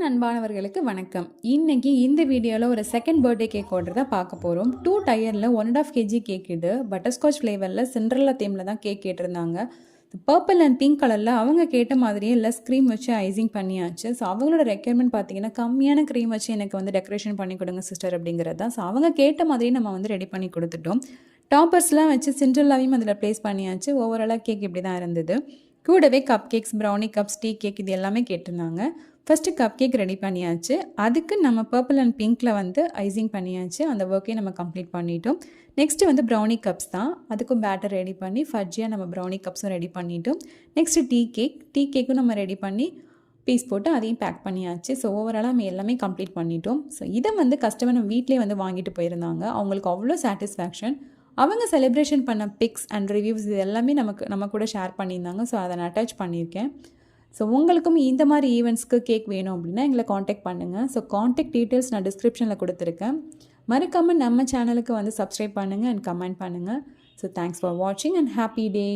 அன்பானவர்களுக்கு வணக்கம். இன்னைக்கு இந்த வீடியோவில் ஒரு செகண்ட் பர்த்டே கேக் ஆர்டர் தான் பார்க்க போகிறோம். 2 டயரில் 1.5 kg கேக் இது. பட்டர்ஸ்காட்ச் ஃப்ளேவரில் சிண்ட்ரெல்லா தீமில் தான் கேக் கேட்டிருந்தாங்க. பர்பிள் அண்ட் பிங்க் கலரில் அவங்க கேட்ட மாதிரியே லெஸ் க்ரீம் வச்சு ஐசிங் பண்ணியாச்சு. ஸோ அவங்களோட ரெக்யர்மெண்ட் பார்த்தீங்கன்னா கம்மியான க்ரீம் வச்சு எனக்கு வந்து டெக்கரேஷன் பண்ணி கொடுங்க சிஸ்டர் அப்படிங்கிறது தான். ஸோ அவங்க கேட்ட மாதிரியே நம்ம வந்து ரெடி பண்ணி கொடுத்துட்டோம். டாப்பர்ஸ்லாம் வச்சு சிண்ட்ரெல்லாவையும் அதில் ப்ளேஸ் பண்ணியாச்சு. ஓவராலாக கேக் இப்படி தான் இருந்தது. கூடவே cup cakes, brownie cups, tea cake இது எல்லாமே கேட்டிருந்தாங்க. ஃபஸ்ட்டு கப் கேக் ரெடி பண்ணியாச்சு. அதுக்கு நம்ம பர்பிள் அண்ட் பிங்க்கில் வந்து ஐசிங் பண்ணியாச்சு. அந்த ஒர்க்கையும் நம்ம கம்ப்ளீட் பண்ணிட்டோம். நெக்ஸ்ட்டு வந்து ப்ரௌனி கப்ஸ் தான். அதுக்கும் பேட்டர் ரெடி பண்ணி ஃபட்ஜியாக நம்ம ப்ரௌனி கப்ஸும் ரெடி பண்ணிட்டோம். நெக்ஸ்ட்டு டீ கேக்கும் நம்ம ரெடி பண்ணி பீஸ் போட்டு அதையும் பேக் பண்ணியாச்சு. ஸோ ஓவராலாக நம்ம எல்லாமே கம்ப்ளீட் பண்ணிட்டோம். ஸோ இதை வந்து கஸ்டமர் நம்ம வீட்டிலே வந்து வாங்கிட்டு போயிருந்தாங்க. அவங்களுக்கு அவ்வளோ சாட்டிஸ்ஃபேக்ஷன். அவங்க செலிப்ரேஷன் பண்ண பிக்ஸ் அண்ட் ரிவ்யூஸ் இது எல்லாமே நம்ம கூட ஷேர் பண்ணியிருந்தாங்க. ஸோ அதை நான் அட்டாச் பண்ணியிருக்கேன். ஸோ உங்களுக்கும் இந்த மாதிரி ஈவெண்ட்ஸ்க்கு கேக் வேணும் அப்படின்னா எங்களை காண்டாக்ட் பண்ணுங்கள். ஸோ காண்டாக்ட் டீட்டெயில்ஸ் நான் டிஸ்கிரிப்ஷனில் கொடுத்துருக்கேன். மறக்காமல் நம்ம சேனலுக்கு வந்து சப்ஸ்கிரைப் பண்ணுங்கள் அண்ட் கமெண்ட் பண்ணுங்கள். ஸோ தேங்க்ஸ் ஃபார் வாட்சிங் அண்ட் ஹாப்பி டே.